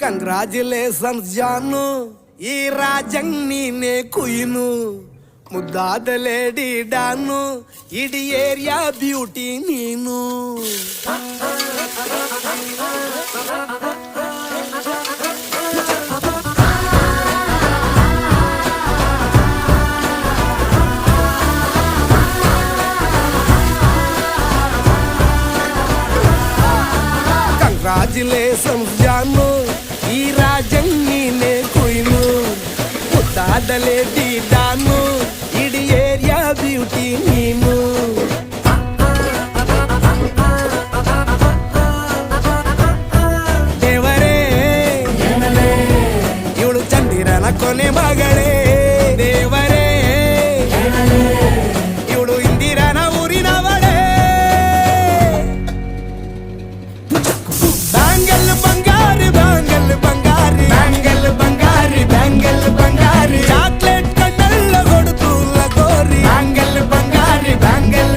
Congratulations ಜಾನು, ಈ ರಾಜಂಗ್ ನೀನೆ ಕುಯ್ನು, ಮುದ್ದಾದ ಲೇಡಿ ಡಾನು, ಇಡೀ ಏರಿಯಾ ಬ್ಯೂಟಿ ನೀನು. ಕಂಗ್ರಾಚುಲೇಷನ್ಸ್ ಜಾನು, ಈ ರಾಜಂಗ್ ನೀನೆ ಕುಯ್ನು, ಮುದ್ದಾದ ಲೇಡಿ ಡಾನು, ಇಡೀ ಏರಿಯಾ ಬ್ಯೂಟಿ ನೀನು. ದೇವರೇ ಇವಳು ಚಂದಿರನ ಕೊನೆ ಮಗಳೇ.